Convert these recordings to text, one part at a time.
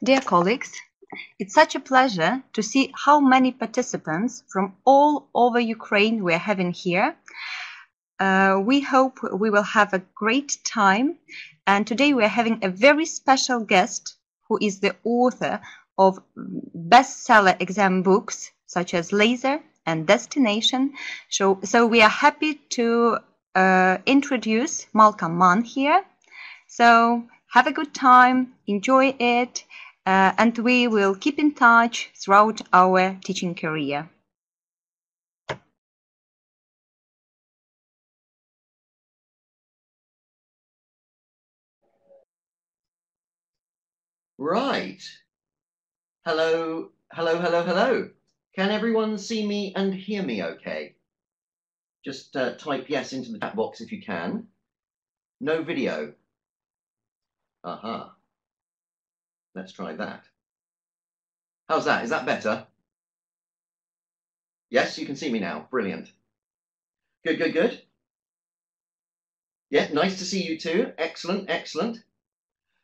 Dear colleagues, it's such a pleasure to see how many participants from all over Ukraine we're having here. We hope we will have a great time, and today we're having a very special guest who is the author of bestseller exam books such as Laser and Destination. So we are happy to introduce Malkольма Manna here. So have a good time, enjoy it, and we will keep in touch throughout our teaching career. Right. Hello, hello, hello, hello. Can everyone see me and hear me okay? Just type yes into the chat box if you can. No video. Aha. Let's try that. How's that? Is that better? Yes, you can see me now. Brilliant. Good, good, good. Yeah, nice to see you too. Excellent, excellent.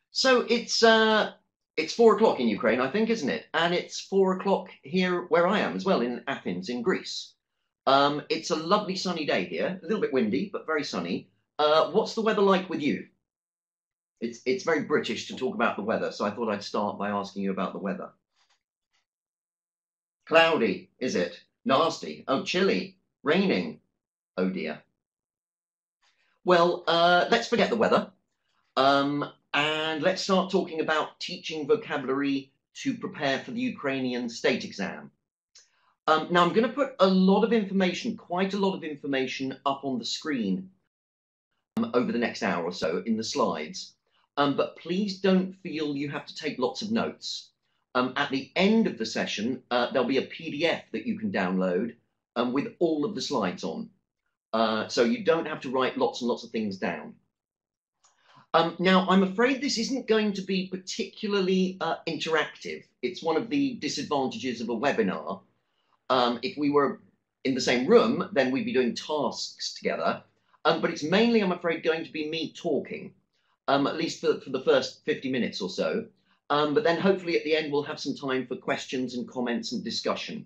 So it's 4 o'clock in Ukraine, I think, isn't it? And it's 4 o'clock here where I am as well, in Athens, in Greece. It's a lovely sunny day here, a little bit windy, but very sunny. What's the weather like with you? It's very British to talk about the weather, so I thought I'd start by asking you about the weather. Cloudy, is it? Nasty? Oh, chilly? Raining? Oh dear. Well, let's forget the weather. And let's start talking about teaching vocabulary to prepare for the Ukrainian State Exam. Now, I'm going to put a lot of information, quite a lot of information, up on the screen over the next hour or so in the slides. But please don't feel you have to take lots of notes. At the end of the session, there'll be a PDF that you can download with all of the slides on. So you don't have to write lots and lots of things down. Now, I'm afraid this isn't going to be particularly interactive. It's one of the disadvantages of a webinar. If we were in the same room, then we'd be doing tasks together. But it's mainly, I'm afraid, going to be me talking, at least for the first 50 minutes or so. But then hopefully at the end, we'll have some time for questions and comments and discussion.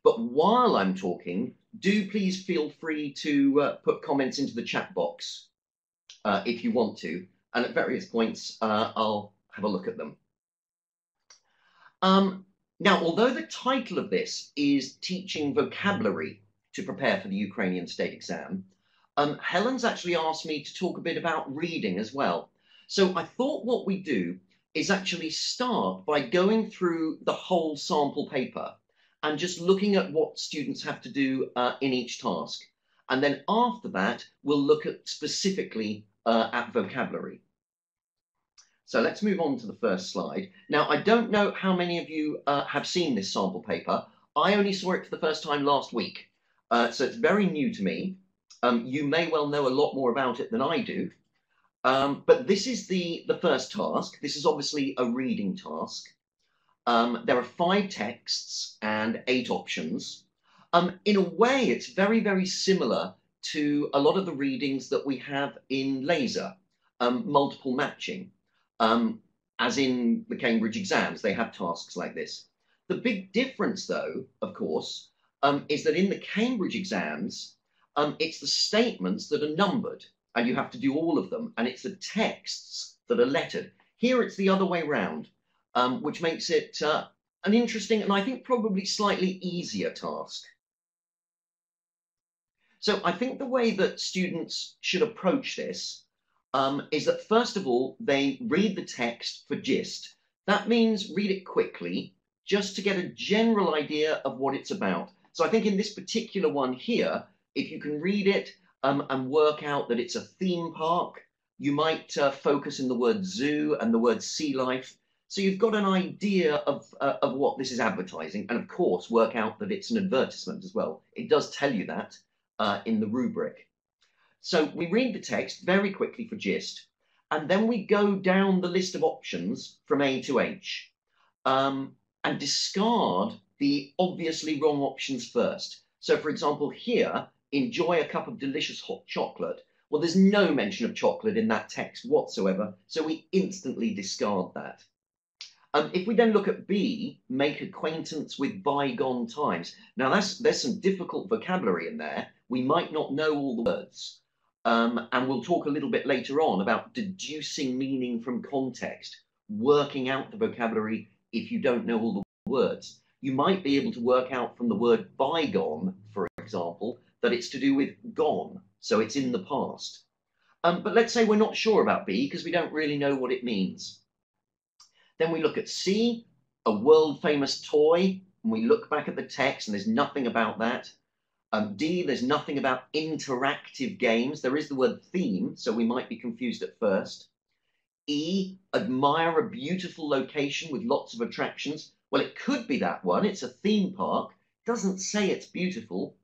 But while I'm talking, do please feel free to put comments into the chat box if you want to. And at various points, I'll have a look at them. Now, although the title of this is Teaching Vocabulary to Prepare for the Ukrainian State Exam, Helen's actually asked me to talk a bit about reading as well. So I thought what we do is actually start by going through the whole sample paper and just looking at what students have to do in each task. And then after that, we'll look at specifically at vocabulary. So let's move on to the first slide. Now, I don't know how many of you have seen this sample paper. I only saw it for the first time last week, so it's very new to me. You may well know a lot more about it than I do, but this is the first task. This is obviously a reading task. There are 5 texts and 8 options. In a way, it's very, very similar to a lot of the readings that we have in Laser, multiple matching. As in the Cambridge exams, they have tasks like this. The big difference, though, of course, is that in the Cambridge exams, it's the statements that are numbered, and you have to do all of them, and it's the texts that are lettered. Here, it's the other way round, which makes it an interesting and I think probably slightly easier task. So I think the way that students should approach this is that, first of all, they read the text for gist. That means read it quickly, just to get a general idea of what it's about. So I think in this particular one here, if you can read it and work out that it's a theme park, you might focus in the word zoo and the word sea life. So you've got an idea of what this is advertising, and of course, work out that it's an advertisement as well. It does tell you that in the rubric. So we read the text very quickly for gist, and then we go down the list of options from A to H and discard the obviously wrong options first. So for example, here, enjoy a cup of delicious hot chocolate. Well, there's no mention of chocolate in that text whatsoever, so we instantly discard that. If we then look at B, make acquaintance with bygone times. Now there's some difficult vocabulary in there. We might not know all the words. And we'll talk a little bit later on about deducing meaning from context, working out the vocabulary if you don't know all the words. You might be able to work out from the word bygone, for example, that it's to do with gone, so it's in the past. But let's say we're not sure about B because we don't really know what it means. Then we look at C, a world famous toy, and we look back at the text and there's nothing about that. D, there's nothing about interactive games. There is the word theme, so we might be confused at first. E, admire a beautiful location with lots of attractions. Well, it could be that one. It's a theme park. Doesn't say it's beautiful.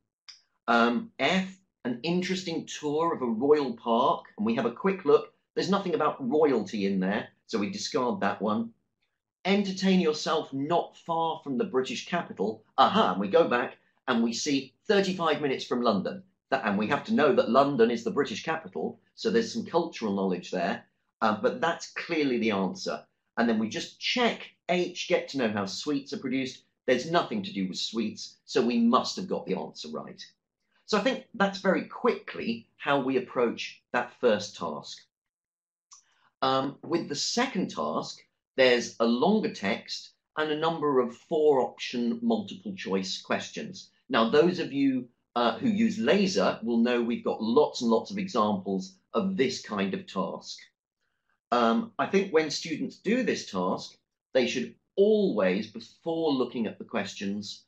F, an interesting tour of a royal park. And we have a quick look. There's nothing about royalty in there, so we discard that one. Entertain yourself not far from the British capital. Aha, and we go back and we see 35 minutes from London. And we have to know that London is the British capital, so there's some cultural knowledge there. But that's clearly the answer. And then we just check H, get to know how sweets are produced. There's nothing to do with sweets, so we must have got the answer right. So I think that's very quickly how we approach that first task. With the second task, there's a longer text and a number of 4-option multiple choice questions. Now, those of you who use laser will know we've got lots and lots of examples of this kind of task. I think when students do this task, they should always, before looking at the questions,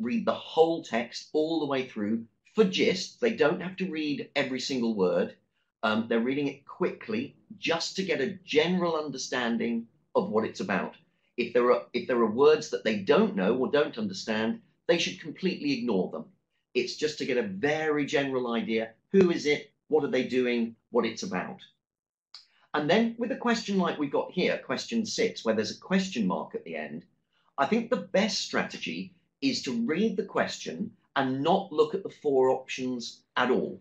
read the whole text all the way through for gist. They don't have to read every single word. They're reading it quickly just to get a general understanding of what it's about. If there are words that they don't know or don't understand, they should completely ignore them. It's just to get a very general idea. Who is it? What are they doing? What it's about. And then with a question like we've got here, question 6, where there's a question mark at the end, I think the best strategy is to read the question and not look at the 4 options at all.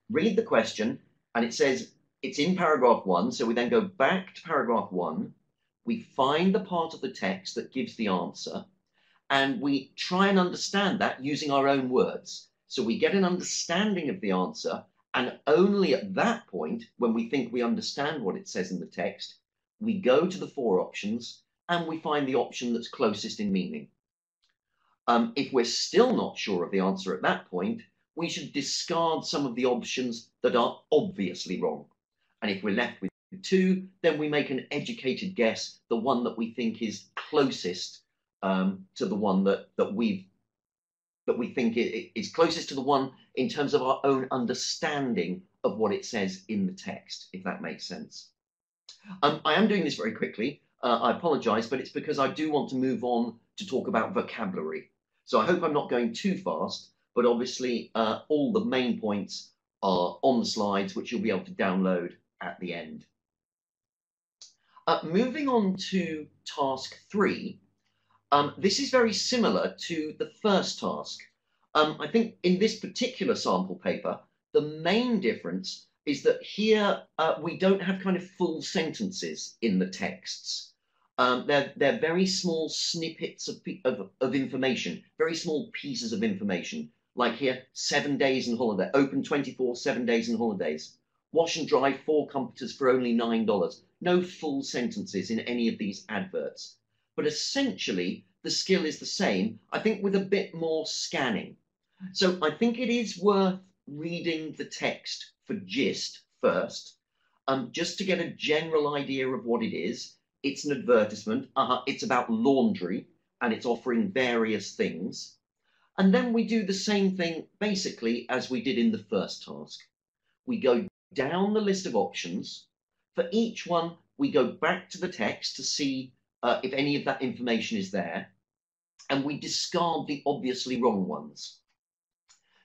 Read the question and it says it's in paragraph 1. So we then go back to paragraph 1. We find the part of the text that gives the answer and we try and understand that using our own words. So we get an understanding of the answer, and only at that point, when we think we understand what it says in the text, we go to the 4 options and we find the option that's closest in meaning. If we're still not sure of the answer at that point, we should discard some of the options that are obviously wrong. And if we're left with 2, then we make an educated guess, the one that we think is closest to the one that we think is closest to the one in terms of our own understanding of what it says in the text, if that makes sense. I am doing this very quickly. I apologize, but it's because I do want to move on to talk about vocabulary. So I hope I'm not going too fast, but obviously all the main points are on the slides, which you'll be able to download at the end. Moving on to task 3, this is very similar to the first task. I think in this particular sample paper, the main difference is that here we don't have kind of full sentences in the texts. They're very small snippets of information, very small pieces of information. Like here, 7 days and holiday, open 24, 7 days and holidays. Wash and dry 4 comforters for only $9. No full sentences in any of these adverts. But essentially, the skill is the same, I think with a bit more scanning. So I think it is worth reading the text for gist first, just to get a general idea of what it is. It's an advertisement, it's about laundry, and it's offering various things. And then we do the same thing, basically, as we did in the first task. We go down the list of options. For each one, we go back to the text to see if any of that information is there, and we discard the obviously wrong ones.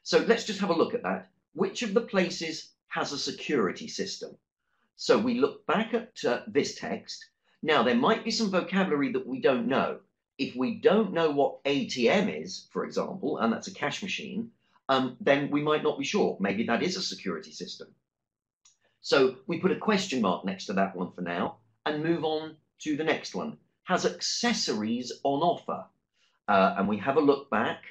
So let's just have a look at that. Which of the places has a security system? So we look back at this text. Now, there might be some vocabulary that we don't know. If we don't know what ATM is, for example, and that's a cash machine, then we might not be sure. Maybe that is a security system. So we put a question mark next to that one for now and move on to the next one. has accessories on offer. And we have a look back.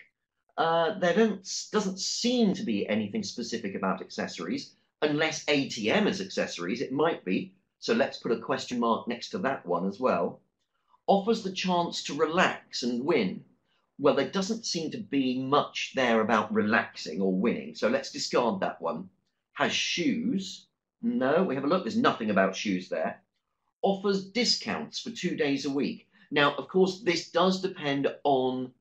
There doesn't seem to be anything specific about accessories, unless ATM is accessories. It might be. So let's put a question mark next to that one as well. Offers the chance to relax and win. Well, there doesn't seem to be much there about relaxing or winning. So let's discard that one. Has shoes. No, we have a look. There's nothing about shoes there. Offers discounts for 2 days a week. Now, of course, this does depend on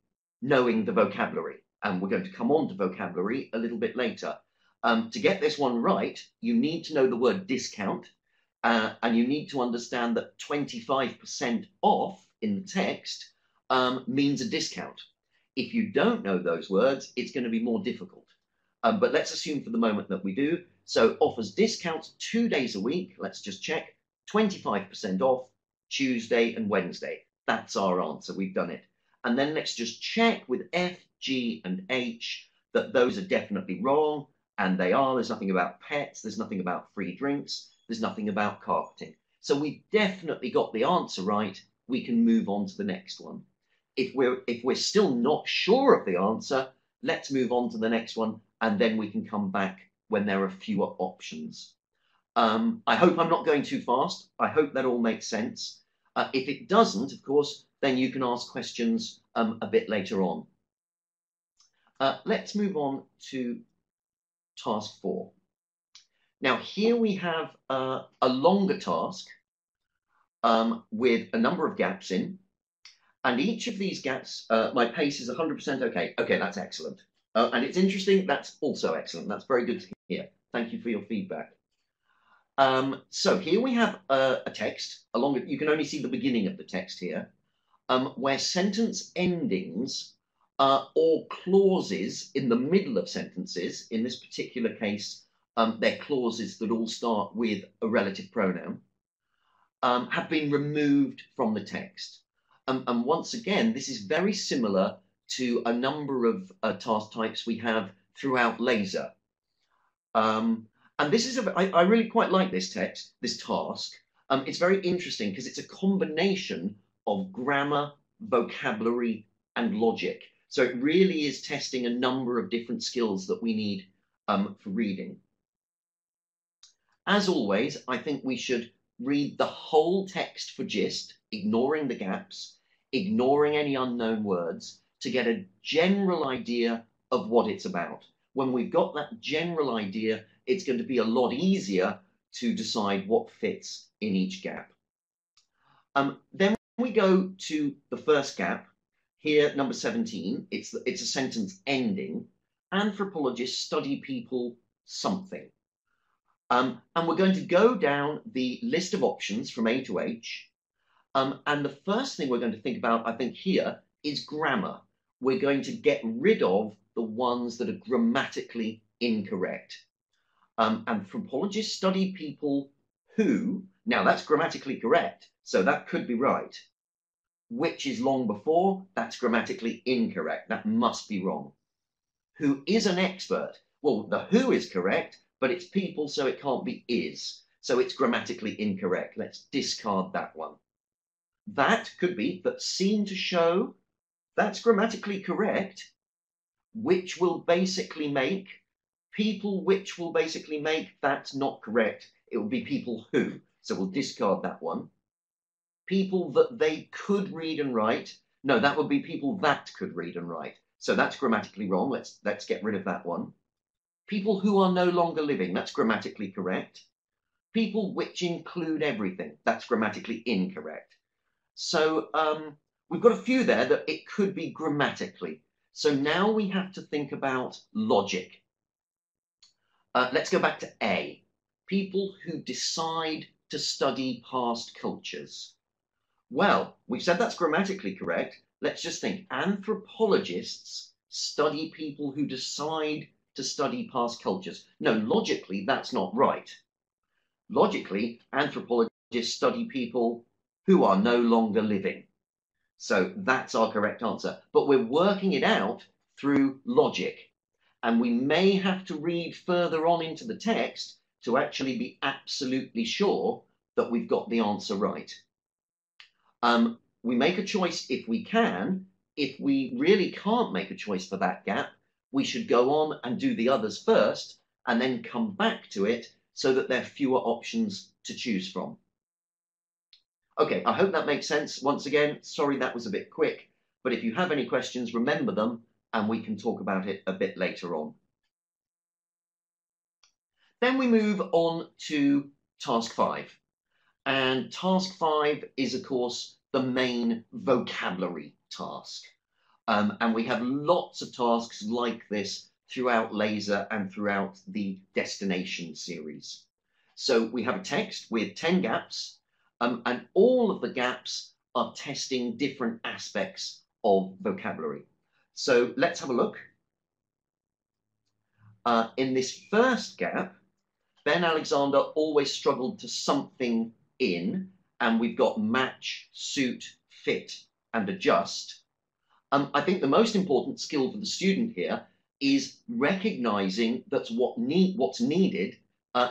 knowing the vocabulary. And we're going to come on to vocabulary a little bit later. To get this one right, you need to know the word discount. And you need to understand that 25% off in the text means a discount. If you don't know those words, it's going to be more difficult. But let's assume for the moment that we do. So offers discounts 2 days a week. Let's just check. 25% off Tuesday and Wednesday. That's our answer. We've done it. And then let's just check with F, G, and H that those are definitely wrong. And they are. There's nothing about pets. There's nothing about free drinks. There's nothing about carpeting. So we've definitely got the answer right. We can move on to the next one. If we're still not sure of the answer, let's move on to the next one, and then we can come back when there are fewer options. I hope I'm not going too fast. I hope that all makes sense. If it doesn't, of course, then you can ask questions a bit later on. Let's move on to task 4. Now, here we have a longer task with a number of gaps in. And each of these gaps, my pace is 100% okay. Okay, that's excellent. And it's interesting, that's also excellent. That's very good to hear. Thank you for your feedback. So here we have a text. You can only see the beginning of the text here, where sentence endings or clauses in the middle of sentences, in this particular case, they're clauses that all start with a relative pronoun, have been removed from the text. And once again, this is very similar to a number of task types we have throughout LASER. And this is, I really quite like this task. It's very interesting because it's a combination of grammar, vocabulary, and logic. So it really is testing a number of different skills that we need for reading. As always, I think we should read the whole text for gist, ignoring the gaps, ignoring any unknown words, to get a general idea of what it's about. When we've got that general idea, it's going to be a lot easier to decide what fits in each gap. Then we go to the first gap. Here, number 17, it's a sentence ending. Anthropologists study people something. And we're going to go down the list of options from A to H. And the first thing we're going to think about, I think here, is grammar. We're going to get rid of the ones that are grammatically incorrect. Anthropologists study people who, now that's grammatically correct, so that could be right. Which is long before, that's grammatically incorrect. That must be wrong. Who is an expert? Well, the who is correct, but it's people, so it can't be is. So it's grammatically incorrect. Let's discard that one. That could be that seem to show, that's grammatically correct. Which will basically make, people which will basically make, that's not correct. It will be people who. So we'll discard that one. People that they could read and write. No, that would be people that could read and write. So that's grammatically wrong. Let's get rid of that one. People who are no longer living. That's grammatically correct. People which include everything. That's grammatically incorrect. So we've got a few there that it could be grammatically. So now we have to think about logic. Let's go back to A. People who decide to study past cultures. Well, we've said that's grammatically correct. Let's just think. Anthropologists study people who decide to study past cultures. No, logically, that's not right. Logically, anthropologists study people who are no longer living. So that's our correct answer. But we're working it out through logic. And we may have to read further on into the text to actually be absolutely sure that we've got the answer right. we make a choice if we can. If we really can't make a choice for that gap, we should go on and do the others first and then come back to it so that there are fewer options to choose from. Okay, I hope that makes sense. Once again, sorry that was a bit quick, but if you have any questions, remember them and we can talk about it a bit later on. Then we move on to task 5. And task 5 is, of course, the main vocabulary task. And we have lots of tasks like this throughout LASER and throughout the Destination series. So we have a text with 10 gaps, and all of the gaps are testing different aspects of vocabulary. So let's have a look. In this first gap, Ben Alexander always struggled to something in, and we've got match, suit, fit, and adjust. I think the most important skill for the student here is recognizing that what's needed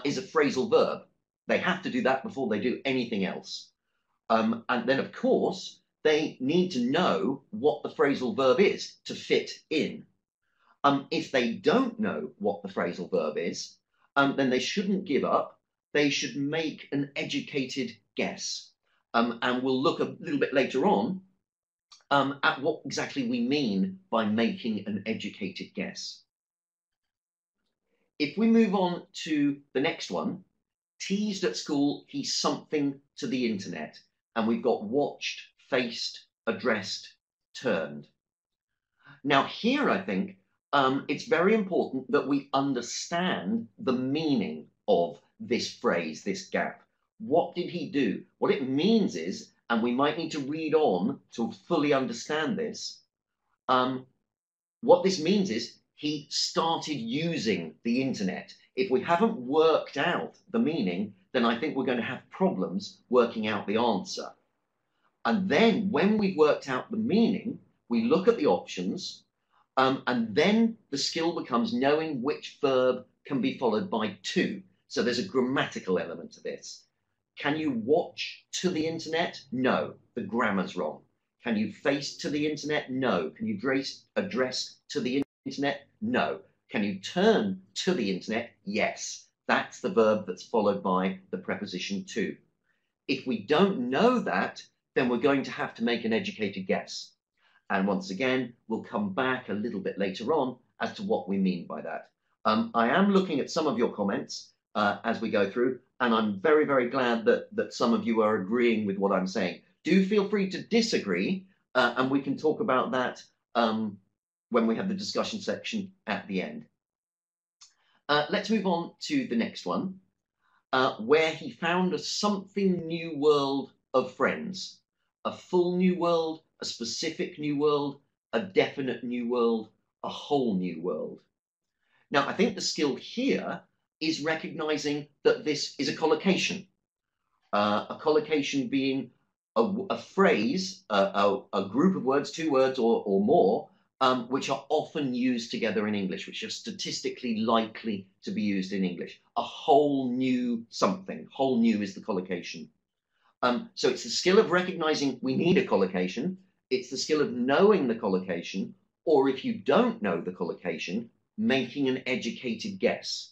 is a phrasal verb. They have to do that before they do anything else. And then, of course, they need to know what the phrasal verb is to fit in. If they don't know what the phrasal verb is, then they shouldn't give up. They should make an educated guess. And we'll look a little bit later on at what exactly we mean by making an educated guess. If we move on to the next one, teased at school, he's something to the internet. And we've got watched, faced, addressed, turned. Now here, I think, it's very important that we understand the meaning of this phrase, this gap. What did he do? What it means is, and we might need to read on to fully understand this, what this means is he started using the internet. If we haven't worked out the meaning, then I think we're going to have problems working out the answer. And then when we've worked out the meaning, we look at the options, and then the skill becomes knowing which verb can be followed by to. So there's a grammatical element to this. Can you watch to the internet? No, the grammar's wrong. Can you face to the internet? No. Can you address to the internet? No. Can you turn to the internet? Yes. That's the verb that's followed by the preposition to. If we don't know that, then we're going to have to make an educated guess. And once again, we'll come back a little bit later on as to what we mean by that. I am looking at some of your comments as we go through, and I'm very, very glad that some of you are agreeing with what I'm saying. Do feel free to disagree, and we can talk about that when we have the discussion section at the end. Let's move on to the next one, where he found a something new world of friends. A full new world, a specific new world, a definite new world, a whole new world. Now, I think the skill here is recognizing that this is a collocation. A collocation being a phrase, a group of words, 2 words or more, which are often used together in English, which are statistically likely to be used in English. A whole new something. Whole new is the collocation. So it's the skill of recognizing we need a collocation. It's the skill of knowing the collocation, or if you don't know the collocation, making an educated guess.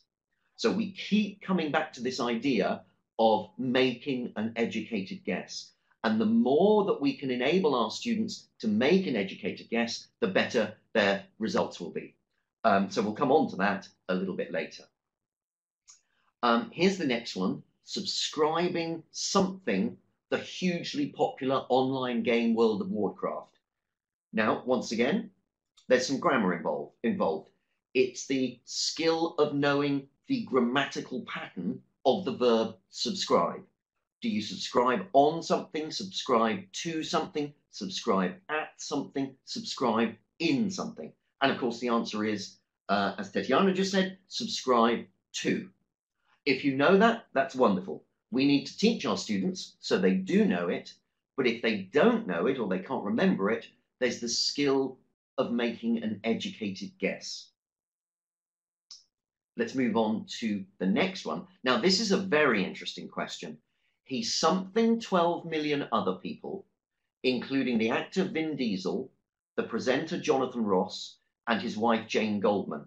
So we keep coming back to this idea of making an educated guess. And the more that we can enable our students to make an educated guess, the better their results will be. So we'll come on to that a little bit later. Here's the next one. Subscribing something, the hugely popular online game World of Warcraft. Now, once again, there's some grammar involved. It's the skill of knowing the grammatical pattern of the verb subscribe. Do you subscribe on something, subscribe to something, subscribe at something, subscribe in something? And of course, the answer is, as Tetiana just said, subscribe to. If you know that, that's wonderful. We need to teach our students so they do know it, but if they don't know it or they can't remember it, there's the skill of making an educated guess. Let's move on to the next one. Now, this is a very interesting question. He's something 12 million other people. including the actor Vin Diesel, the presenter Jonathan Ross, and his wife Jane Goldman.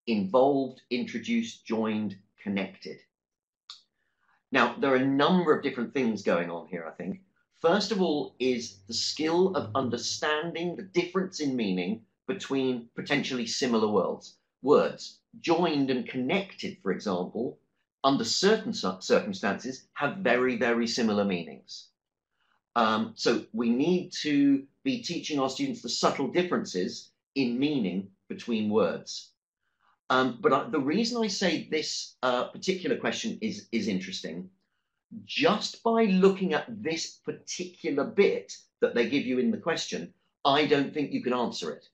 Involved, introduced, joined, connected. Now, there are a number of different things going on here, I think. First of all is the skill of understanding the difference in meaning between potentially similar words. Joined and connected, for example, under certain circumstances, have very, very similar meanings. So we need to be teaching our students the subtle differences in meaning between words. But the reason I say this particular question is interesting, just by looking at this particular bit that they give you in the question, I don't think you can answer it.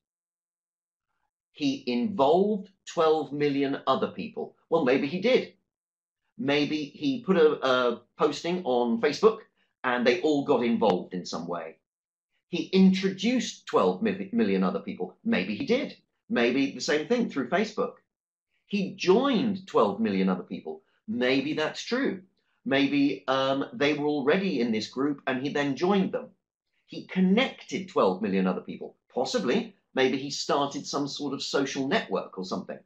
He involved 12 million other people. Well, maybe he did. Maybe he put a posting on Facebook and they all got involved in some way. He introduced 12 million other people. Maybe he did. Maybe the same thing through Facebook. He joined 12 million other people. Maybe that's true. Maybe they were already in this group and he then joined them. He connected 12 million other people. Possibly. Maybe he started some sort of social network or something.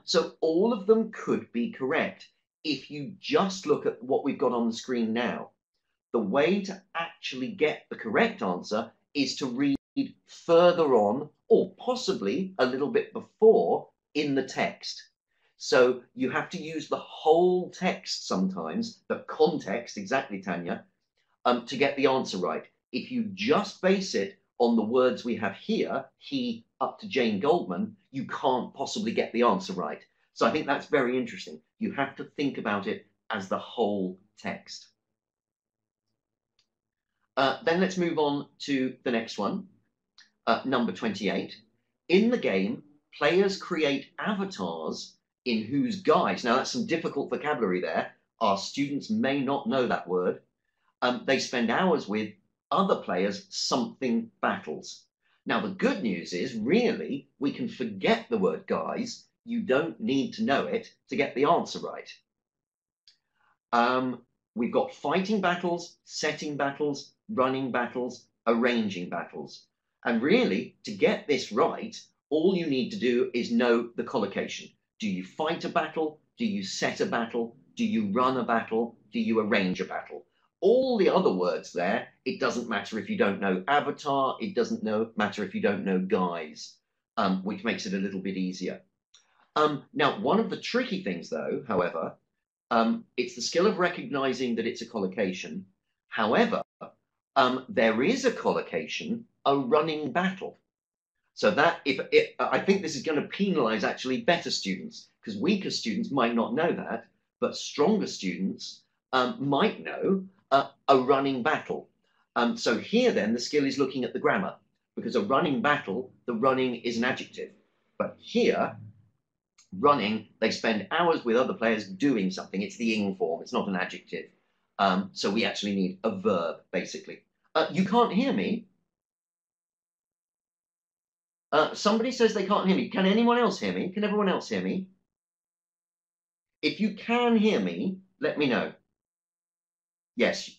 So all of them could be correct if you just look at what we've got on the screen now. The way to actually get the correct answer is to read further on, or possibly a little bit before, in the text. So you have to use the whole text sometimes, the context, exactly, Tanya, to get the answer right. If you just base it on the words we have here, he up to Jane Goldman, you can't possibly get the answer right. So I think that's very interesting. You have to think about it as the whole text. Then let's move on to the next one, number 28. In the game, players create avatars in whose guise, now that's some difficult vocabulary there, our students may not know that word, they spend hours with other players something battles. Now the good news is, really, we can forget the word guise. You don't need to know it to get the answer right. We've got fighting battles, setting battles, running battles, arranging battles. And really, to get this right, all you need to do is know the collocation. Do you fight a battle? Do you set a battle? Do you run a battle? Do you arrange a battle? All the other words there, it doesn't matter if you don't know avatar, it doesn't matter if you don't know guise, which makes it a little bit easier. Now, one of the tricky things though, however, it's the skill of recognizing that it's a collocation. However, there is a collocation, a running battle. So that, I think this is going to penalize actually better students, because weaker students might not know that, but stronger students might know a running battle. So here then, the skill is looking at the grammar, because a running battle, the running is an adjective. But here, running, they spend hours with other players doing something. It's the ing form, it's not an adjective. So we actually need a verb, basically. You can't hear me. Somebody says they can't hear me. Can anyone else hear me? Can everyone else hear me? If you can hear me, let me know. Yes,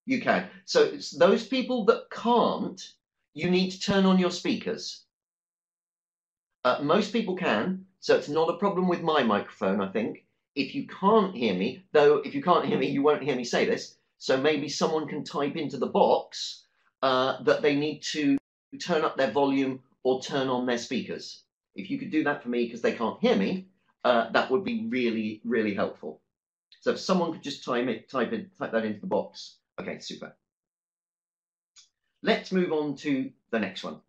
you can. So it's those people that can't, you need to turn on your speakers. Most people can, so it's not a problem with my microphone, I think. If you can't hear me, though, if you can't hear me, you won't hear me say this. So maybe someone can type into the box that they need to turn up their volume or turn on their speakers. If you could do that for me because they can't hear me, that would be really, really helpful. So if someone could just type that into the box. Okay, super. Let's move on to the next one.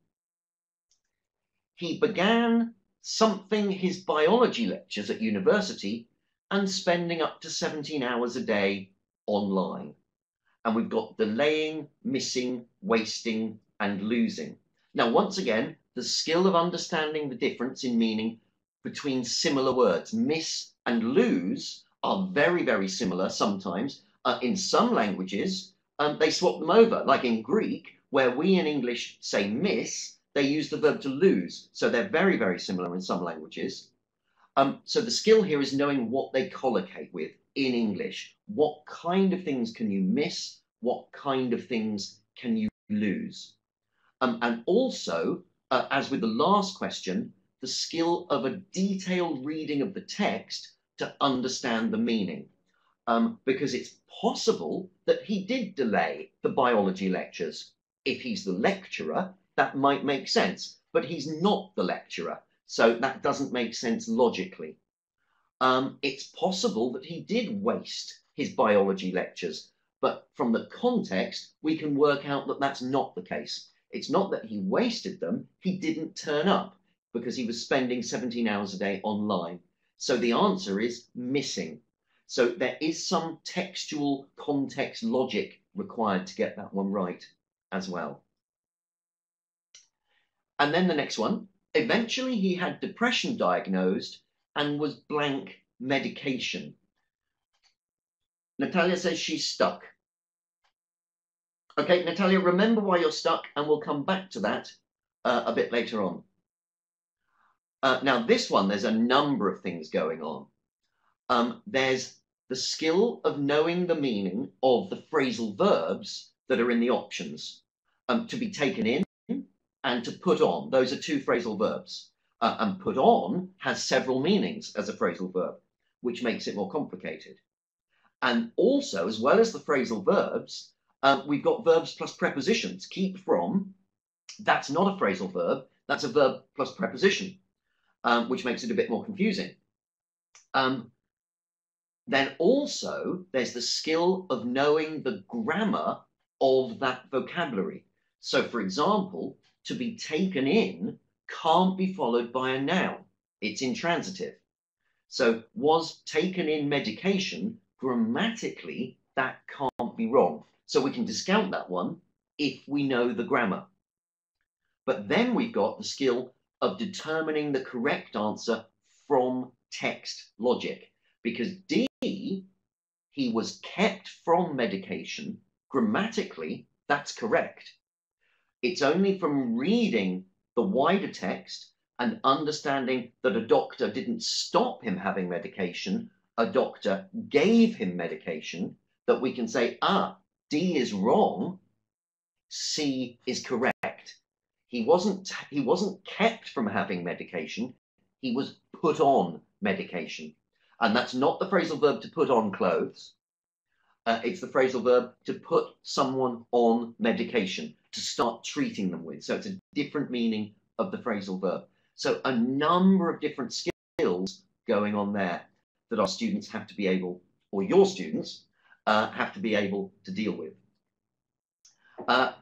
He began something his biology lectures at university and spending up to 17 hours a day online. And we've got delaying, missing, wasting, and losing. Now, once again, the skill of understanding the difference in meaning between similar words. Miss and lose are very, very similar sometimes. In some languages, they swap them over, like in Greek, where we in English say miss, they use the verb to lose. So they're very, very similar in some languages. So the skill here is knowing what they collocate with in English. What kind of things can you miss? What kind of things can you lose? And also, as with the last question, the skill of a detailed reading of the text to understand the meaning. Because it's possible that he did delay the biology lectures. If he's the lecturer, that might make sense, but he's not the lecturer, so that doesn't make sense logically. It's possible that he did waste his biology lectures, but from the context, we can work out that that's not the case. It's not that he wasted them, he didn't turn up because he was spending 17 hours a day online. So the answer is missing. So there is some textual context logic required to get that one right as well. And then the next one, eventually he had depression diagnosed and was blank medication. Natalia says she's stuck. Okay, Natalia, remember why you're stuck, and we'll come back to that a bit later on. Now this one, there's a number of things going on. There's the skill of knowing the meaning of the phrasal verbs that are in the options. To be taken in and to put on. Those are two phrasal verbs. And put on has several meanings as a phrasal verb, which makes it more complicated. And also, as well as the phrasal verbs, we've got verbs plus prepositions. Keep from, that's not a phrasal verb, that's a verb plus preposition, which makes it a bit more confusing. Then also, there's the skill of knowing the grammar of that vocabulary. So, for example, to be taken in can't be followed by a noun. It's intransitive. So, was taken in medication, grammatically, that can't be wrong. So we can discount that one if we know the grammar. But then we've got the skill of determining the correct answer from text logic. Because D, he was kept from medication, grammatically, that's correct. It's only from reading the wider text and understanding that a doctor didn't stop him having medication, a doctor gave him medication, that we can say, D is wrong, C is correct. He wasn't kept from having medication, he was put on medication. And that's not the phrasal verb to put on clothes. It's the phrasal verb to put someone on medication, to start treating them with. So it's a different meaning of the phrasal verb. So a number of different skills going on there that our students have to be able, or your students, have to be able to deal with.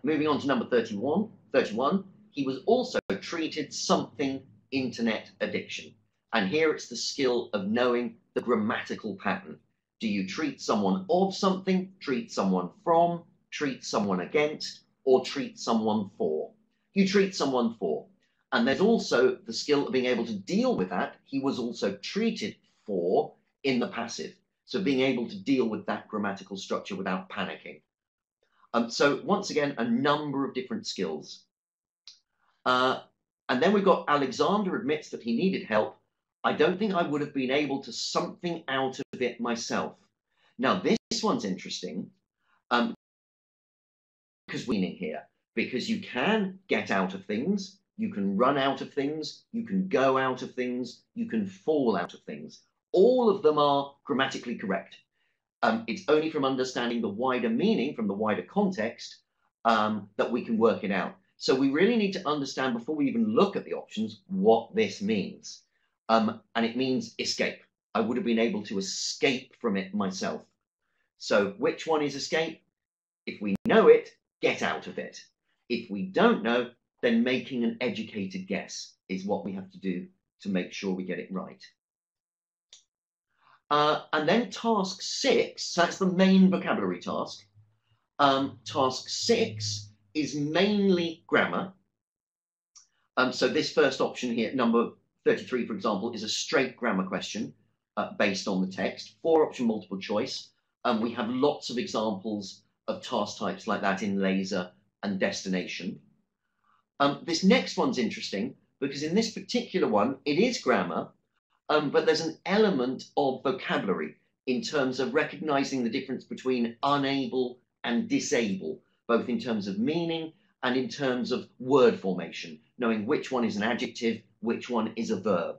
Moving on to number 31, he was also treated something internet addiction. And here it's the skill of knowing the grammatical pattern. Do you treat someone of something, treat someone from, treat someone against, or treat someone for? You treat someone for. And there's also the skill of being able to deal with that. He was also treated for in the passive. So being able to deal with that grammatical structure without panicking. So once again, a number of different skills. And then we've got Alexander admits that he needed help. I don't think I would have been able to something out of it myself. Now this one's interesting because meaning here, because you can get out of things, you can run out of things, you can go out of things, you can fall out of things. All of them are grammatically correct. It's only from understanding the wider meaning, from the wider context, that we can work it out. So we really need to understand, before we even look at the options, what this means. And it means escape. I would have been able to escape from it myself. So which one is escape? If we know it, get out of it. If we don't know, then making an educated guess is what we have to do to make sure we get it right. And then task 6, that's the main vocabulary task. Task 6 is mainly grammar. So this first option here, number 33, for example, is a straight grammar question based on the text, 4-option multiple choice. We have lots of examples of task types like that in laser and destination. This next one's interesting because in this particular one, it is grammar, but there's an element of vocabulary in terms of recognizing the difference between unable and disable. both in terms of meaning and in terms of word formation, knowing which one is an adjective, which one is a verb.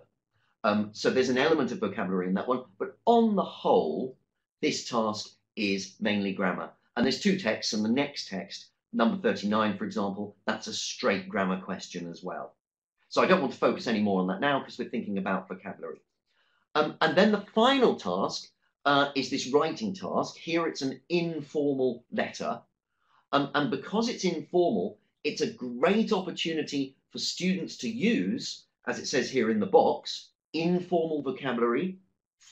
So there's an element of vocabulary in that one, but on the whole, this task is mainly grammar. And there's two texts, and the next text, number 39, for example, that's a straight grammar question as well. So I don't want to focus any more on that now because we're thinking about vocabulary. And then the final task is this writing task. Here it's an informal letter. And because it's informal, it's a great opportunity for students to use, as it says here in the box, informal vocabulary,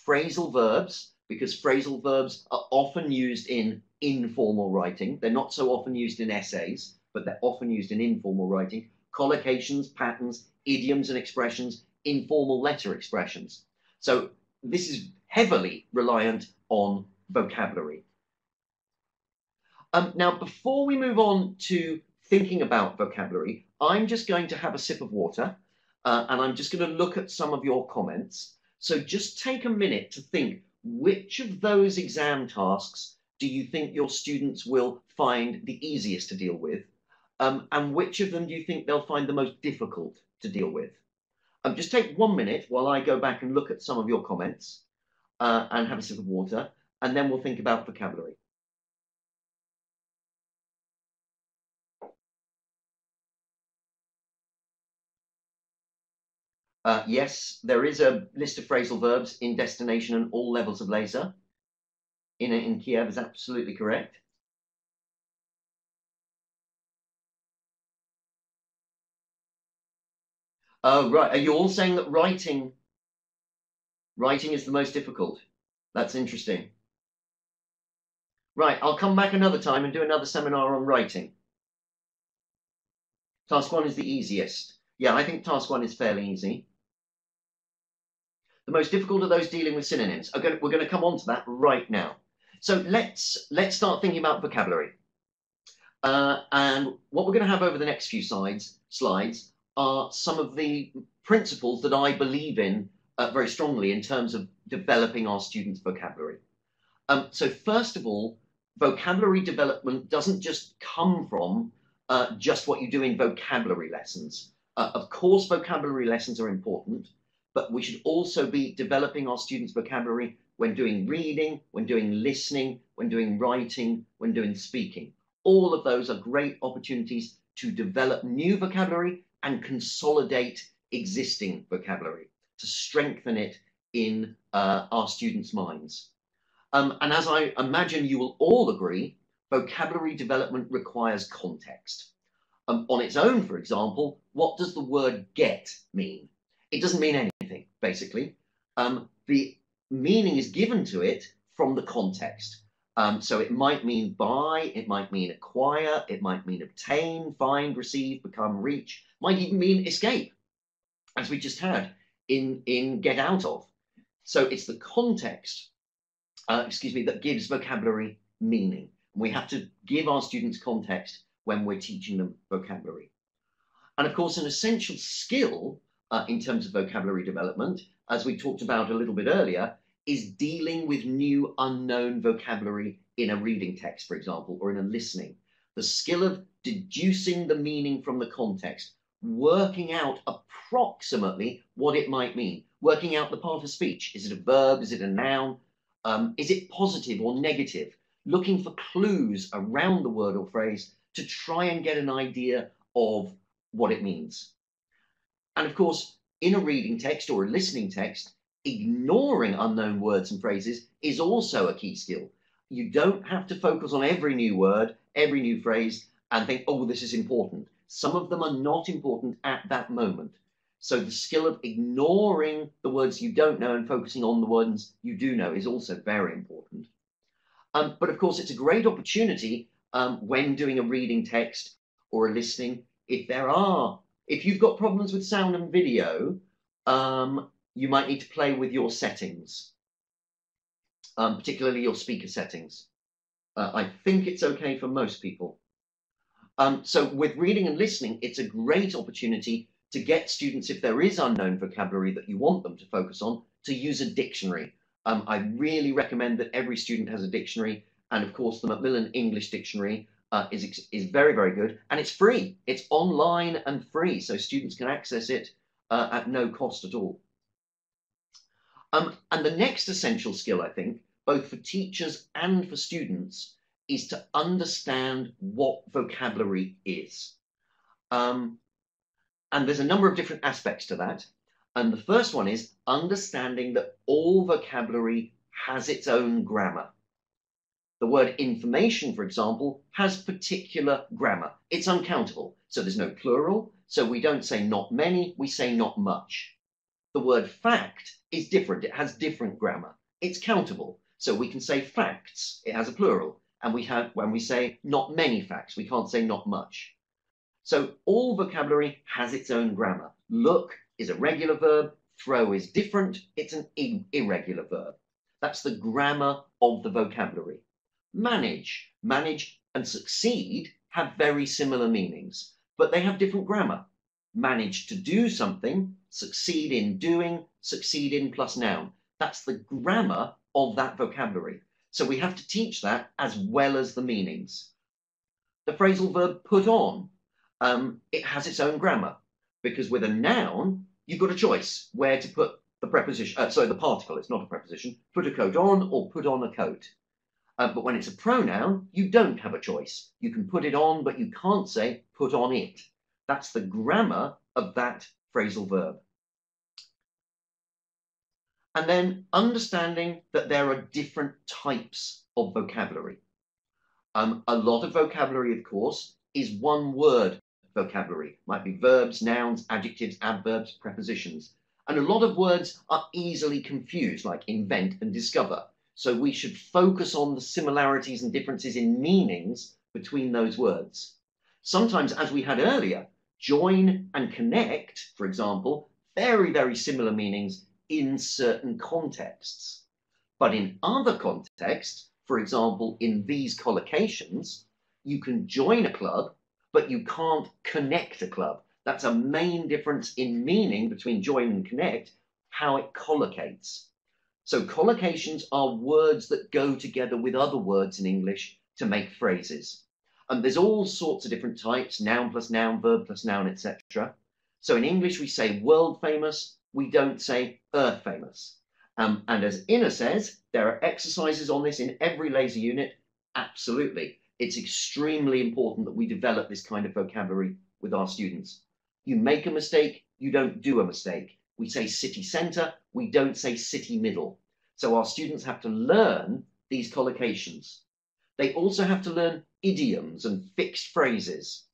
phrasal verbs, because phrasal verbs are often used in informal writing. They're not so often used in essays, but they're often used in informal writing. Collocations, patterns, idioms and expressions, informal letter expressions. So this is heavily reliant on vocabulary. Now, before we move on to thinking about vocabulary, I'm just going to have a sip of water and I'm just going to look at some of your comments. So just take a minute to think, which of those exam tasks do you think your students will find the easiest to deal with? And which of them do you think they'll find the most difficult to deal with? Just take 1 minute while I go back and look at some of your comments and have a sip of water, and then we'll think about vocabulary. Yes, there is a list of phrasal verbs in destination and all levels of laser. In Kiev is absolutely correct. Right, are you all saying that writing is the most difficult? That's interesting. Right, I'll come back another time and do another seminar on writing. Task 1 is the easiest. Yeah, I think task 1 is fairly easy. The most difficult are those dealing with synonyms. Okay, we're going to come on to that right now. So let's start thinking about vocabulary. And what we're going to have over the next few slides are some of the principles that I believe in very strongly in terms of developing our students' vocabulary. So first of all, vocabulary development doesn't just come from just what you do in vocabulary lessons. Of course, vocabulary lessons are important, but we should also be developing our students' vocabulary when doing reading, when doing listening, when doing writing, when doing speaking. All of those are great opportunities to develop new vocabulary and consolidate existing vocabulary, to strengthen it in our students' minds. And as I imagine you will all agree, vocabulary development requires context. On its own, for example, what does the word get mean? It doesn't mean anything, basically. The meaning is given to it from the context. So it might mean buy, it might mean acquire, it might mean obtain, find, receive, become, reach, might even mean escape, as we just had in get out of. So it's the context, that gives vocabulary meaning. We have to give our students context when we're teaching them vocabulary. And of course, an essential skill in terms of vocabulary development, as we talked about a little bit earlier, is dealing with new unknown vocabulary in a reading text, for example, or in a listening. The skill of deducing the meaning from the context, working out approximately what it might mean, working out the part of speech. Is it a verb? Is it a noun? Is it positive or negative? Looking for clues around the word or phrase to try and get an idea of what it means. And of course, in a reading text or a listening text, ignoring unknown words and phrases is also a key skill. You don't have to focus on every new word, every new phrase, and think, oh, this is important. Some of them are not important at that moment. So the skill of ignoring the words you don't know and focusing on the ones you do know is also very important. But of course, it's a great opportunity when doing a reading text or a listening. If you've got problems with sound and video, you might need to play with your settings, particularly your speaker settings. I think it's okay for most people. So with reading and listening, it's a great opportunity to get students, if there is unknown vocabulary that you want them to focus on, to use a dictionary. I really recommend that every student has a dictionary, and of course the Macmillan English Dictionary is very, very good, and it's free. It's online and free, so students can access it at no cost at all. And the next essential skill, I think, both for teachers and for students, is to understand what vocabulary is. And there's a number of different aspects to that. And the first one is understanding that all vocabulary has its own grammar. The word information, for example, has particular grammar. It's uncountable, so there's no plural, so we don't say not many, we say not much. The word fact is different, it has different grammar. It's countable, so we can say facts, it has a plural, and when we say not many facts, we can't say not much. So all vocabulary has its own grammar. Look is a regular verb, throw is different, it's an irregular verb. That's the grammar of the vocabulary. Manage and succeed have very similar meanings, but they have different grammar. Manage to do something, succeed in doing, succeed in plus noun. That's the grammar of that vocabulary. So we have to teach that as well as the meanings. The phrasal verb put on, it has its own grammar, because with a noun, you've got a choice where to put the preposition, the particle, it's not a preposition, put a coat on or put on a coat. But when it's a pronoun, you don't have a choice. You can put it on, but you can't say put on it. That's the grammar of that phrasal verb. And then understanding that there are different types of vocabulary. A lot of vocabulary, of course, is one word vocabulary. Might be verbs, nouns, adjectives, adverbs, prepositions. And a lot of words are easily confused, like invent and discover. So we should focus on the similarities and differences in meanings between those words. Sometimes, as we had earlier, join and connect, for example, very, very similar meanings in certain contexts. But in other contexts, for example, in these collocations, you can join a club, but you can't connect a club. That's a main difference in meaning between join and connect, how it collocates. So collocations are words that go together with other words in English to make phrases. And there's all sorts of different types, noun plus noun, verb plus noun, etc. So in English, we say world famous, we don't say earth famous. And as Inna says, there are exercises on this in every laser unit. Absolutely. It's extremely important that we develop this kind of vocabulary with our students. You make a mistake, you don't do a mistake. We say city centre, we don't say city middle. So our students have to learn these collocations. They also have to learn idioms and fixed phrases.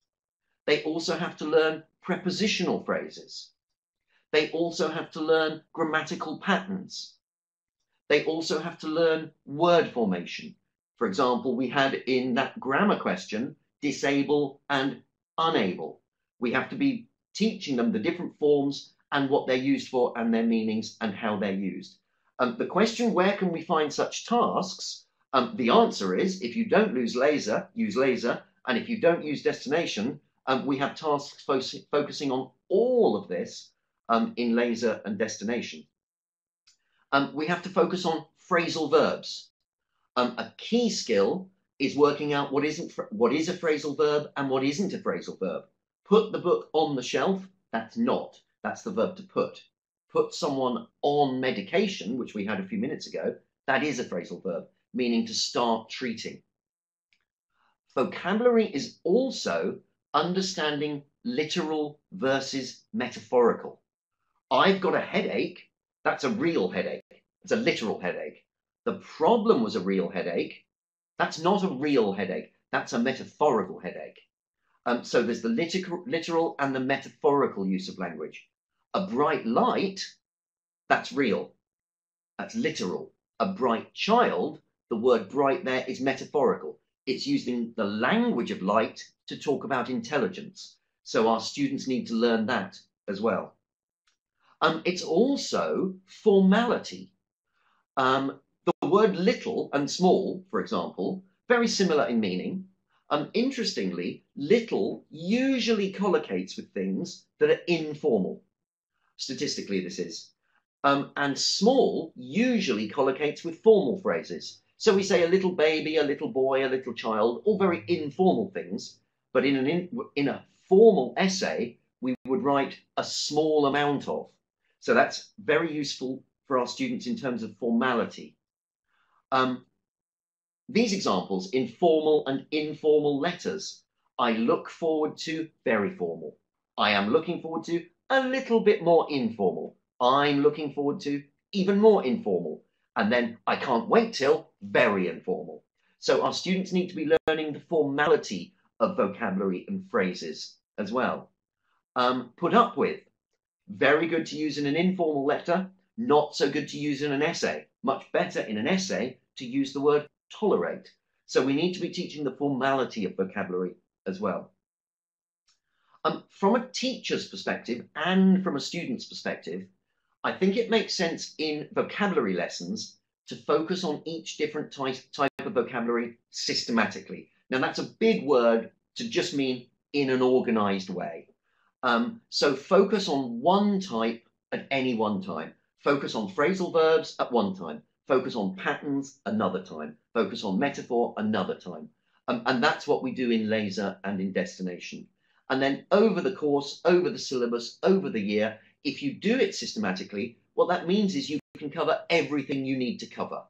They also have to learn prepositional phrases. They also have to learn grammatical patterns. They also have to learn word formation. For example, we had in that grammar question, disable and unable. We have to be teaching them the different forms and what they're used for and their meanings and how they're used. The question, where can we find such tasks? The answer is, if you don't use laser, and if you don't use destination, we have tasks focusing on all of this in laser and destination. We have to focus on phrasal verbs. A key skill is working out what is a phrasal verb and what isn't a phrasal verb. Put the book on the shelf, that's not. That's the verb to put. Put someone on medication, which we had a few minutes ago, that is a phrasal verb, meaning to start treating. Vocabulary is also understanding literal versus metaphorical. I've got a headache, that's a real headache. It's a literal headache. The problem was a real headache. That's not a real headache. That's a metaphorical headache. So there's the literal and the metaphorical use of language. A bright light, that's real. That's literal. A bright child, the word bright there is metaphorical. It's using the language of light to talk about intelligence. So our students need to learn that as well. It's also formality. The word little and small, for example, very similar in meaning. Interestingly, little usually collocates with things that are informal. Statistically, this is. And small usually collocates with formal phrases. So we say a little baby, a little boy, a little child, all very informal things. But in a formal essay, we would write a small amount of. So that's very useful for our students in terms of formality. These examples, in formal and informal letters, I look forward to, very formal. I am looking forward to, a little bit more informal. I'm looking forward to, even more informal. And then I can't wait till, very informal. So our students need to be learning the formality of vocabulary and phrases as well. Put up with, very good to use in an informal letter, not so good to use in an essay. Much better in an essay to use the word tolerate. So we need to be teaching the formality of vocabulary as well. From a teacher's perspective and from a student's perspective, I think it makes sense in vocabulary lessons to focus on each different type of vocabulary systematically. Now that's a big word to just mean in an organized way. So focus on one type at any one time. Focus on phrasal verbs at one time. Focus on patterns another time. Focus on metaphor another time. And that's what we do in laser and in destination. And then over the course, over the syllabus, over the year, if you do it systematically, what that means is you can cover everything you need to cover.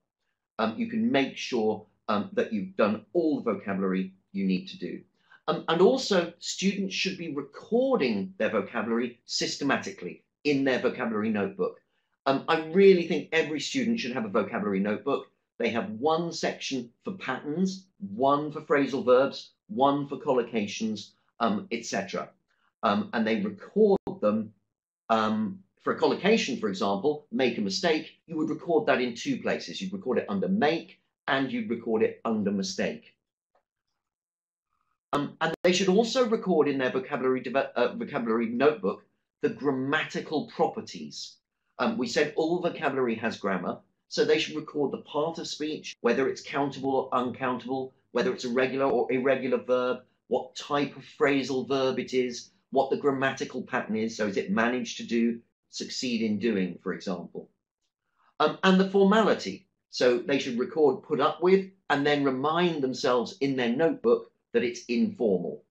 You can make sure that you've done all the vocabulary you need to do. And also, students should be recording their vocabulary systematically in their vocabulary notebook. I really think every student should have a vocabulary notebook. They have one section for patterns, one for phrasal verbs, one for collocations, etc. And they record them. For a collocation, for example, make a mistake, you would record that in two places. You'd record it under make and you'd record it under mistake. And they should also record in their vocabulary notebook the grammatical properties. We said all vocabulary has grammar, so they should record the part of speech, whether it's countable or uncountable, whether it's a regular or irregular verb, what type of phrasal verb it is, what the grammatical pattern is, so is it managed to do, succeed in doing, for example. And the formality, so they should record put up with and then remind themselves in their notebook that it's informal.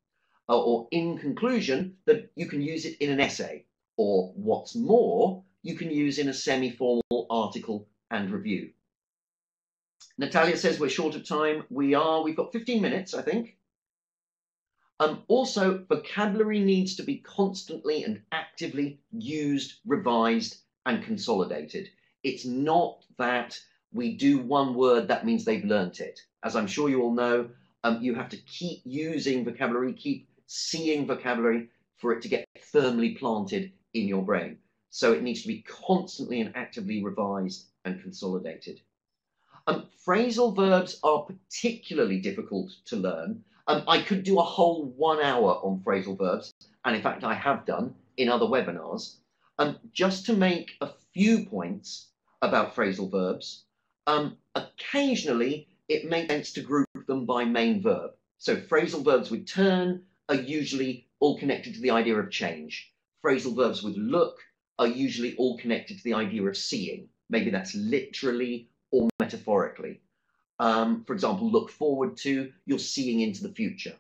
Or in conclusion, that you can use it in an essay, or what's more, you can use in a semi-formal article and review. Natalia says we're short of time. We've got 15 minutes, I think. Also, vocabulary needs to be constantly and actively used, revised, and consolidated. It's not that we do one word, that means they've learnt it. As I'm sure you all know, you have to keep using vocabulary, keep seeing vocabulary for it to get firmly planted in your brain. So it needs to be constantly and actively revised and consolidated. Phrasal verbs are particularly difficult to learn. I could do a whole 1 hour on phrasal verbs, and in fact I have done in other webinars. Just to make a few points about phrasal verbs, occasionally it makes sense to group them by main verb. So phrasal verbs with turn are usually all connected to the idea of change. Phrasal verbs with look are usually all connected to the idea of seeing. Maybe that's literally or metaphorically. For example, look forward to, you're seeing into the future.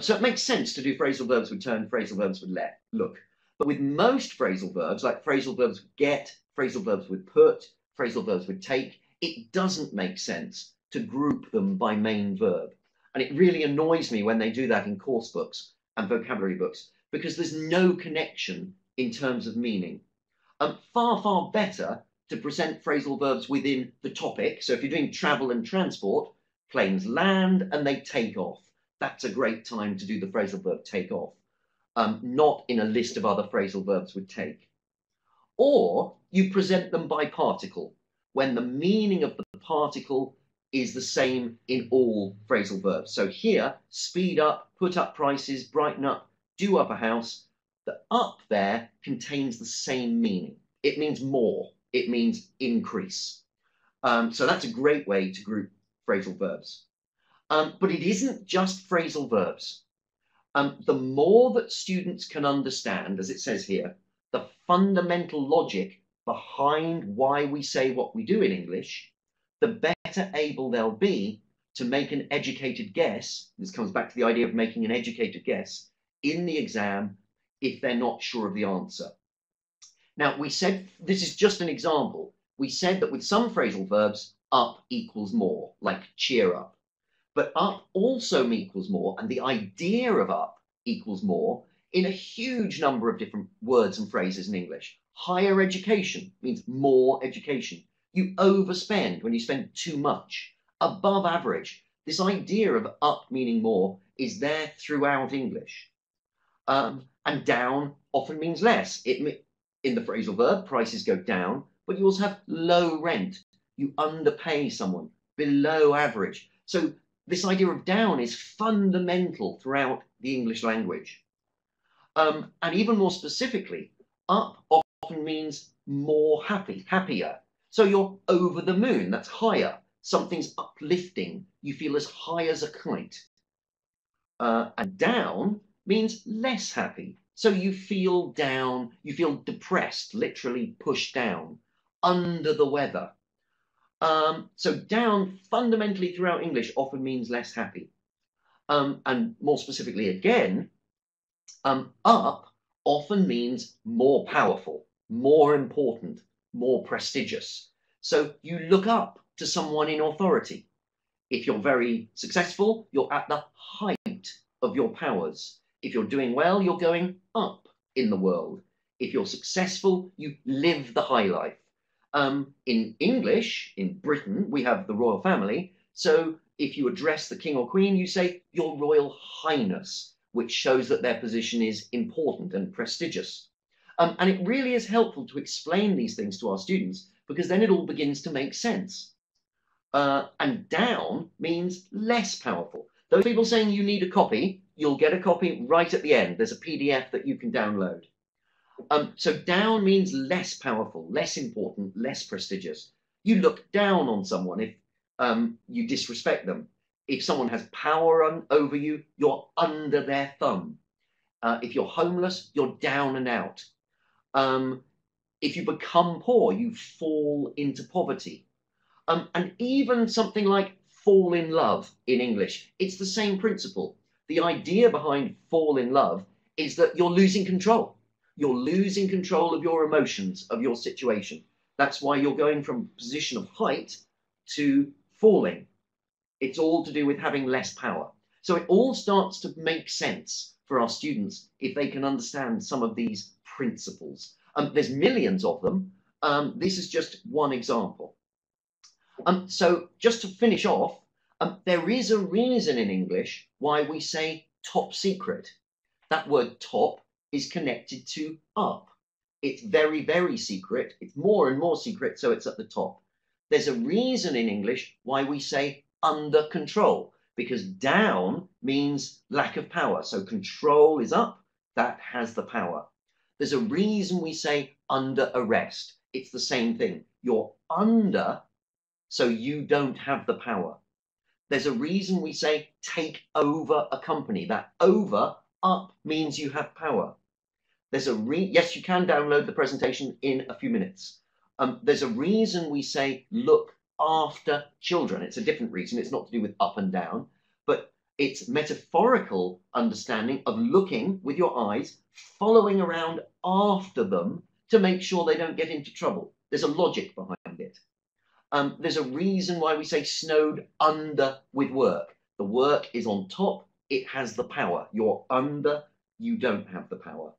So it makes sense to do phrasal verbs with turn, phrasal verbs with look. But with most phrasal verbs, like phrasal verbs with get, phrasal verbs with put, phrasal verbs with take, it doesn't make sense to group them by main verb. And it really annoys me when they do that in course books and vocabulary books, because there's no connection in terms of meaning. Far, far better to present phrasal verbs within the topic. So if you're doing travel and transport, planes land and they take off. That's a great time to do the phrasal verb take off, not in a list of other phrasal verbs with take. Or you present them by particle, when the meaning of the particle is the same in all phrasal verbs. So here, speed up, put up prices, brighten up, do up a house. The up there contains the same meaning. It means more. It means increase. So that's a great way to group phrasal verbs. But it isn't just phrasal verbs. The more that students can understand, as it says here, the fundamental logic behind why we say what we do in English, the better able they'll be to make an educated guess. This comes back to the idea of making an educated guess in the exam if they're not sure of the answer. Now, we said, this is just an example. We said that with some phrasal verbs, up equals more, like cheer up. But up also equals more, and the idea of up equals more in a huge number of different words and phrases in English. Higher education means more education. You overspend when you spend too much. Above average. This idea of up meaning more is there throughout English. And down often means less. In the phrasal verb, prices go down, but you also have low rent. You underpay someone, below average. So this idea of down is fundamental throughout the English language. And even more specifically, up often means more happy, happier. So you're over the moon, that's higher. Something's uplifting. You feel as high as a kite. And down means less happy. So you feel down, you feel depressed, literally pushed down, under the weather. So down fundamentally throughout English often means less happy. And more specifically again, up often means more powerful, more important, more prestigious. So you look up to someone in authority. If you're very successful, you're at the height of your powers. If you're doing well, you're going up in the world. If you're successful, you live the high life. In English, in Britain, we have the royal family. So if you address the king or queen, you say, Your Royal Highness, which shows that their position is important and prestigious. And it really is helpful to explain these things to our students, because then it all begins to make sense. And down means less powerful. Those people saying you need a copy, you'll get a copy right at the end. There's a PDF that you can download. So down means less powerful, less important, less prestigious. You look down on someone if you disrespect them. If someone has power over you, you're under their thumb. If you're homeless, you're down and out. If you become poor, you fall into poverty. And even something like fall in love in English, it's the same principle. The idea behind fall in love is that you're losing control. You're losing control of your emotions, of your situation. That's why you're going from a position of height to falling. It's all to do with having less power. So it all starts to make sense for our students if they can understand some of these principles. There's millions of them. This is just one example. So just to finish off, there is a reason in English why we say top secret. That word top is connected to up. It's very, very secret. It's more and more secret, so it's at the top. There's a reason in English why we say under control, because down means lack of power. So control is up, that has the power. There's a reason we say under arrest. It's the same thing. You're under, so you don't have the power. There's a reason we say take over a company. That over, up, means you have power. There's a yes, you can download the presentation in a few minutes. There's a reason we say look after children. It's a different reason. It's not to do with up and down, but it's metaphorical understanding of looking with your eyes, following around after them to make sure they don't get into trouble. There's a logic behind it. There's a reason why we say snowed under with work. The work is on top. It has the power. You're under. You don't have the power.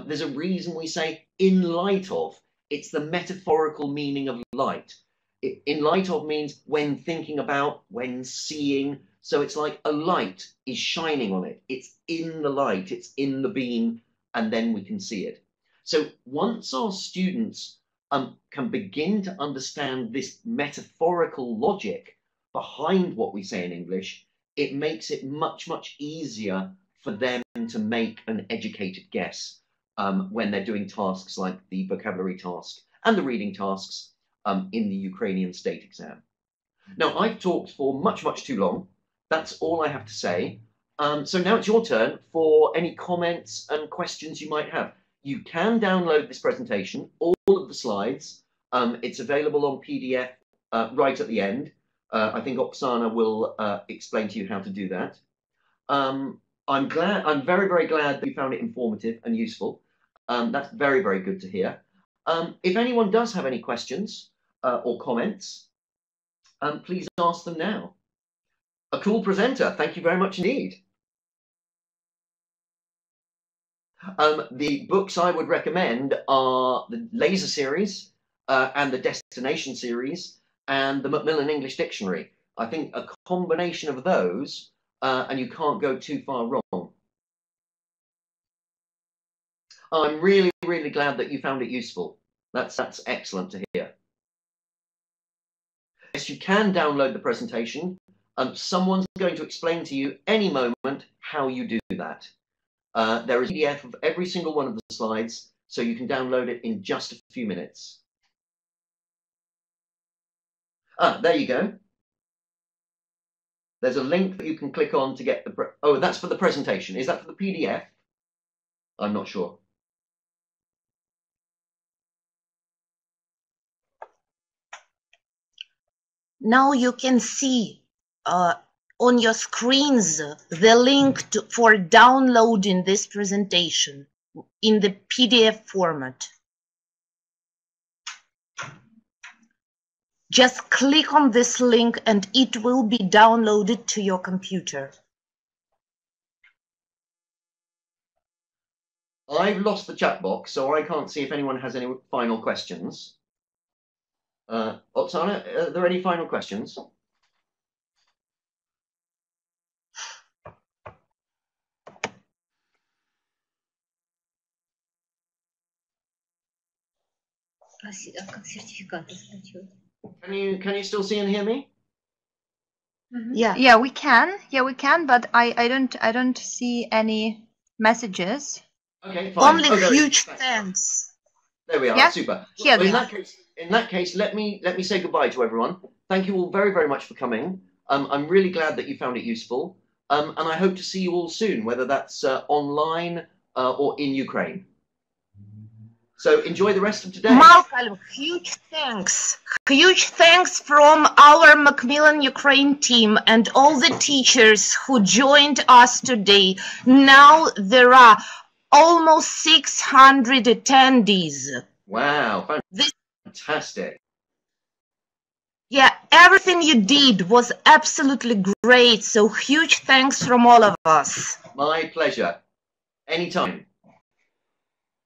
There's a reason we say in light of. It's the metaphorical meaning of light. In light of means when thinking about, when seeing. So it's like a light is shining on it. It's in the light. It's in the beam, and then we can see it. So once our students can begin to understand this metaphorical logic behind what we say in English, it makes it much, much easier for them to make an educated guess when they're doing tasks like the vocabulary task and the reading tasks in the Ukrainian State Exam. Now, I've talked for much, much too long. That's all I have to say. So now it's your turn for any comments and questions you might have. You can download this presentation. All of the the slides. It's available on PDF right at the end. I think Oksana will explain to you how to do that. I'm very, very glad that you found it informative and useful. That's very, very good to hear. If anyone does have any questions or comments, please ask them now. A cool presenter. Thank you very much indeed. The books I would recommend are the Laser series and the Destination series and the Macmillan English Dictionary. I think a combination of those and you can't go too far wrong. I'm really, really glad that you found it useful. That's excellent to hear. Yes, you can download the presentation. Someone's going to explain to you any moment how you do that. There is a PDF of every single one of the slides, so you can download it in just a few minutes. There you go. There's a link that you can click on to get the... Oh, that's for the presentation. Is that for the PDF? I'm not sure. Now you can see on your screens the link for downloading this presentation in the PDF format. Just click on this link and it will be downloaded to your computer. I've lost the chat box, so I can't see if anyone has any final questions. Oksana, are there any final questions? Can you still see and hear me? Yeah, we can. Yeah, we can, but I don't see any messages. Okay, fine. Only huge thanks. There we are. Yeah? Super. Here Well, in that case, let me say goodbye to everyone. Thank you all very, very much for coming. I'm really glad that you found it useful, and I hope to see you all soon, whether that's online or in Ukraine. So enjoy the rest of today. Malcolm, huge thanks. Huge thanks from our Macmillan Ukraine team and all the teachers who joined us today. Now there are almost 600 attendees. Wow, fantastic. Yeah, everything you did was absolutely great. So huge thanks from all of us. My pleasure. Anytime.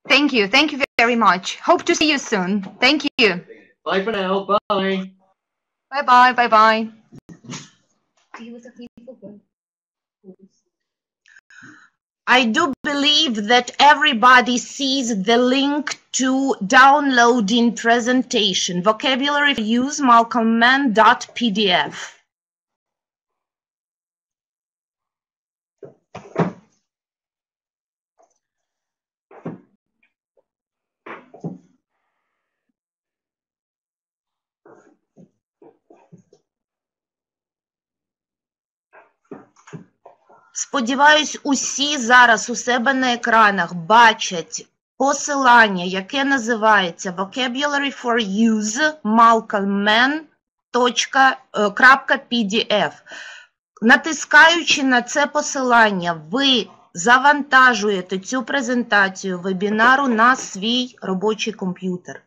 Thank you. Thank you very much. Hope to see you soon. Thank you. Bye for now. Bye. Bye-bye. Bye-bye. I do believe that everybody sees the link to downloading presentation. Vocabulary use malcolmmann.pdf. Сподіваюсь, усі зараз у себе на екранах бачать посилання, яке називається Vocabulary for Use malcolmmann.pdf. Натискаючи на це посилання, ви завантажуєте цю презентацію вебінару на свій робочий комп'ютер.